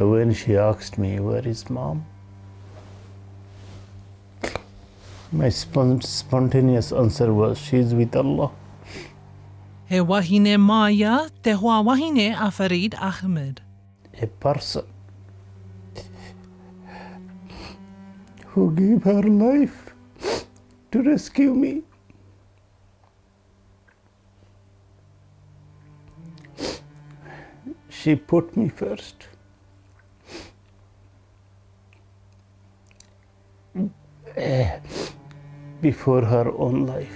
When she asked me, where is mom? My spontaneous answer was, she's with Allah. He wahine māia te hoa wahine a Farid Ahmed. A person who gave her life to rescue me. She put me first. Before her own life.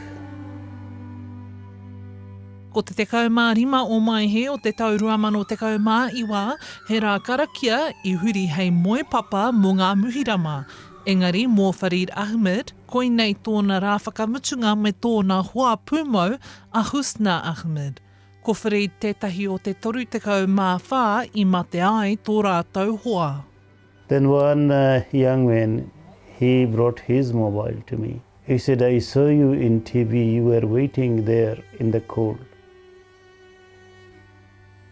Ko te 15 o maihe o te tau 2012, he rā karakia I huri hei moe papa mō ngā muhirama. Engari, mō Farid Ahmed, koinei tōna rā whakamutunga me tōna hoa pūmau a Husna Ahmed. Ko Farid tētahi o te 34 I mate ai tō rātou hoa. Then one young man, he brought his mobile to me. He said, I saw you in TV, you were waiting there in the cold.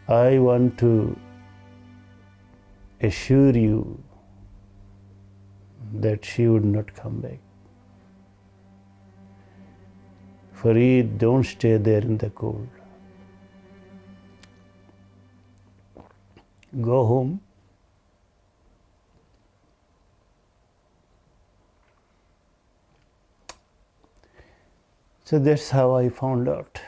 I want to assure you that she would not come back. Farid, don't stay there in the cold. Go home. So that's how I found out.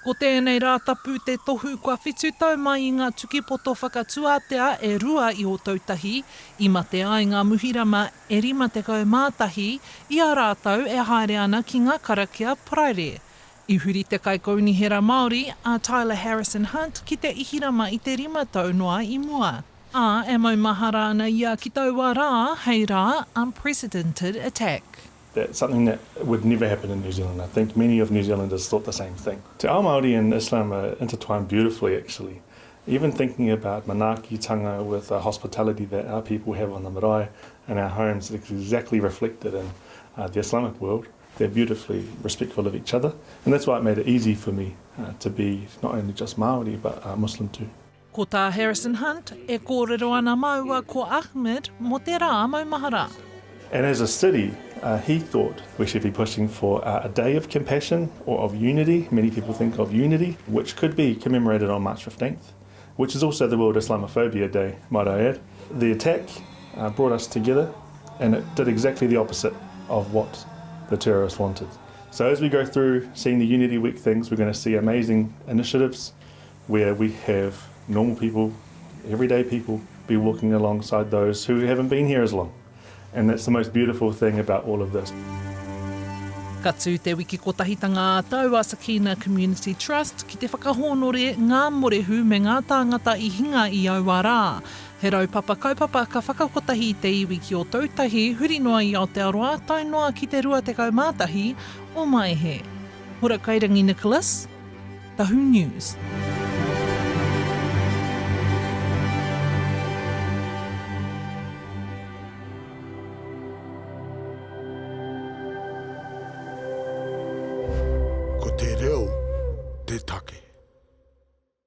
Ko tēnei rā tapu te tohu kua whitu tau mai I ngā tukipoto whakatuatea e rua I Ōtautahi, I mate ai ngā muhirama e 51, I a rātou e haere ana ki ngā karakia praere. I huri te kaikōnihera Māori a Tyler Harrison Hunt ki te ihirama I te 5 noa I mua. A e mau mahara ana ia ki taua rā, hei rā, unprecedented attack. That's something that would never happen in New Zealand. I think many of New Zealanders thought the same thing. Te ao Māori and Islam are intertwined beautifully, actually. Even thinking about manaakitanga with the hospitality that our people have on the marae and our homes is exactly reflected in the Islamic world. They're beautifully respectful of each other. And that's why it made it easy for me to be not only just Māori, but Muslim too. Ko tā Harrison Hunt, e kōrero ana maua ko Ahmed mo te rā mau mahara. And as a city, he thought we should be pushing for a day of compassion or of unity. Many people think of unity, which could be commemorated on March 15th, which is also the World Islamophobia Day, might I add. The attack brought us together, and it did exactly the opposite of what the terrorists wanted. So as we go through seeing the Unity Week things, we're going to see amazing initiatives where we have normal people, everyday people, be walking alongside those who haven't been here as long. And that's the most beautiful thing about all of this. Ka tū te wiki kotahitanga Ātau a Sakina Community Trust ki te whakahōnore ngā morehu me ngā tāngata I hinga I auara. He raupapa kaupapa ka whakakotahi te iwi ki Ōtautahi, huri noa I Aotearoa, tai noa ki te rua te kaumātahi o Maihe. Hora kairangi Nicholas, Tahu News.